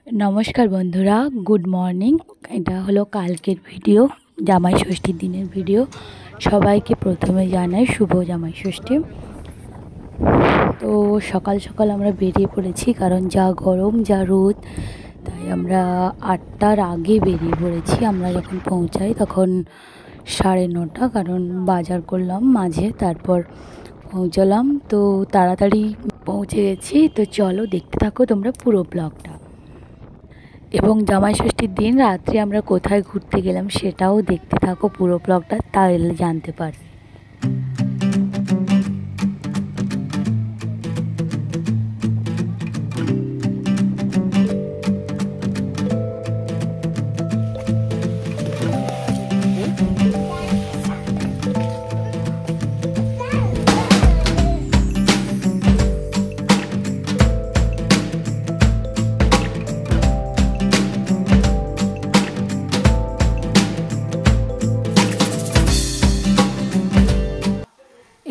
नमस्कार बंधुरा good morning. এটা হলো কালকের ভিডিও, জামাই ষষ্ঠীর দিনের ভিডিও। সবাইকে প্রথমে জানাই শুভ জামাই ষষ্ঠী। তো সকাল সকাল আমরা বেরিয়ে পড়েছি, কারণ যা গরম যা রোদ, তাই আমরা 8টার আগে বেরিয়ে পড়েছি। আমরা যখন পৌঁছাই তখন 9:30, কারণ বাজার করলাম মাঝে, তারপর পৌঁছলাম। তো তাড়াতাড়ি পৌঁছে গেছি। তো চলো দেখতে থাকো তোমরা পুরো ব্লগটা। এবং জামাই ষষ্ঠীর দিন রাত্রে আমরা কোথায় ঘুরতে গেলাম সেটাও দেখতে থাকো পুরো ব্লগটা, তাহলে জানতে পারবে।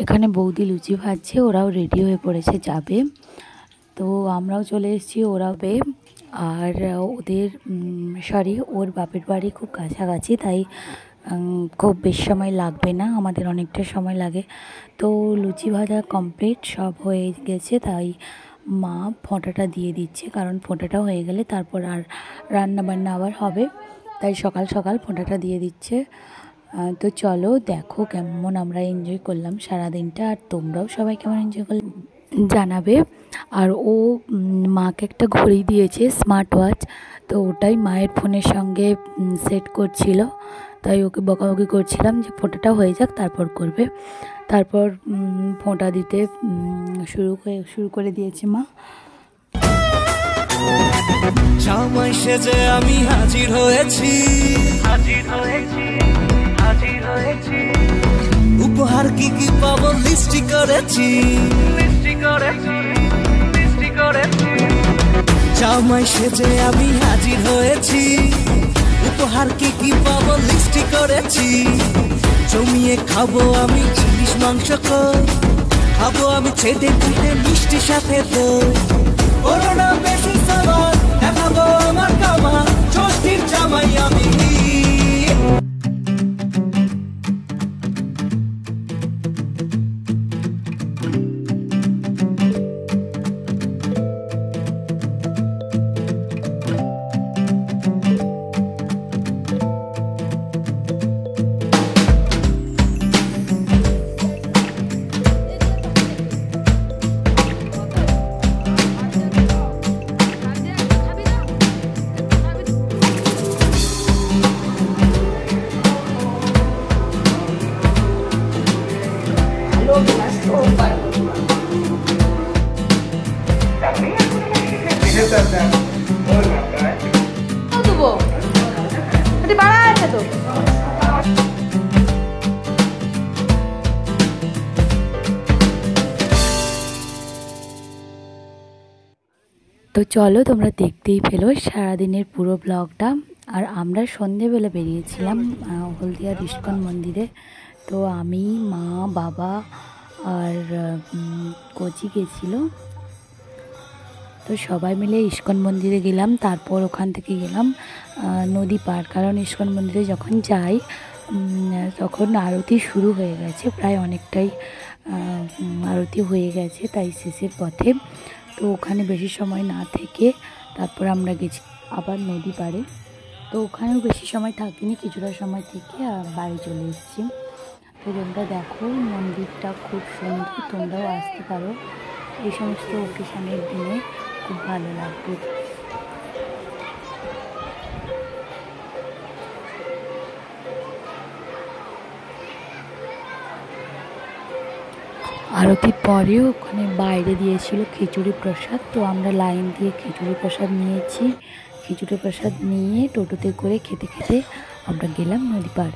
এখানে বৌদি লুচি ভাজছে, ওরাও রেডি হয়ে পড়েছে যাবে। তো আমরাও চলে এসেছি, ওরাও বে। আর ওদের ওর বাপের বাড়ি খুব কাছাকাছি, তাই খুব বেশি সময় লাগবে না, আমাদের অনেকটা সময় লাগে। তো লুচি ভাজা কমপ্লিট সব হয়ে গেছে, তাই মা ফোঁটাটা দিয়ে দিচ্ছে, কারণ ফোঁটাটা হয়ে গেলে তারপর আর রান্না বান্না আবার হবে, তাই সকাল সকাল ফোঁটাটা দিয়ে দিচ্ছে। তো চলো দেখো কেমন আমরা এনজয় করলাম সারাদিনটা, আর তোমরাও সবাই কেমন এনজয় করলে জানাবে। আর ও মাকে একটা ঘড়ি দিয়েছে, স্মার্ট ওয়াচ, তো ওটাই মায়ের ফোনের সঙ্গে সেট করছিল, তাই ওকে বকাবকি করছিলাম যে ফোঁটাটা হয়ে যাক তারপর করবে। তারপর ফোঁটা দিতে শুরু করে দিয়েছে মা। জামাই সেজে আমি হাজির হয়েছি, উপহার কি কি পাবো লিস্টি করেছি। জামাই সেজে আমি হাজির হয়েছি, উপহার কি কি পাবো লিস্টি করেছি। জমিয়ে খাবো আমি ইলিশ মাংস, খাবো আমি ছেটে পিঠে মিষ্টি সাথে দই। করোনা বেশি সাবার দেখাবো আমার কামাল, ষষ্ঠীর জামাই আমি। তো চলো তোমরা দেখতেই পেলো সারাদিনের পুরো ব্লগটা। আর আমরা সন্ধেবেলা বেরিয়েছিলাম হলদিয়ার ইস্কন মন্দিরে। তো আমি, মা, বাবা আর কোচি গেছিল। তো সবাই মিলে ইস্কন মন্দিরে গেলাম, তারপর ওখান থেকে গেলাম নদী পার, কারণ ইস্কন মন্দিরে যখন যাই তখন আরতি শুরু হয়ে গেছে, প্রায় অনেকটাই আরতি হয়ে গেছে, তাই শেষের পথে। তো ওখানে বেশি সময় না থেকে তারপর আমরা গেছি আবার নদী পাড়ে। তো ওখানেও বেশি সময় থাকিনি, কিছুটা সময় থেকে বাড়ি চলে এসেছি। তো তোমরা দেখো মন্দিরটা খুব সুন্দর, তোমরাও আসতে পারো, এই সমস্ত ওকেশনের দিনে খুব ভালো লাগবে। আরতির পরেও ওখানে বাইরে দিয়েছিল খিচুড়ি প্রসাদ, তো আমরা লাইন দিয়ে খিচুড়ি প্রসাদ নিয়েছি। খিচুড়ি প্রসাদ নিয়ে টোটোতে করে খেতে খেতে আমরা গেলাম নদী পার।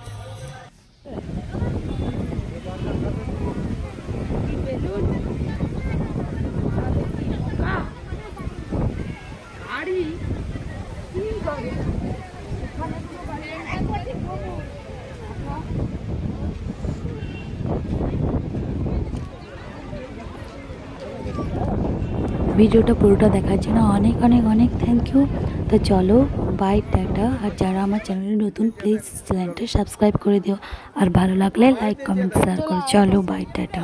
ভিডিওটা পুরোটা দেখার জন্য অনেক অনেক অনেক থ্যাংক ইউ। তো চলো বাই টাটা। আর যারা আমার চ্যানেলে নতুন প্লিজ চ্যানেলটা সাবস্ক্রাইব করে দিও, আর ভালো লাগলে লাইক কমেন্ট শেয়ার করো। চলো বাই টাটা।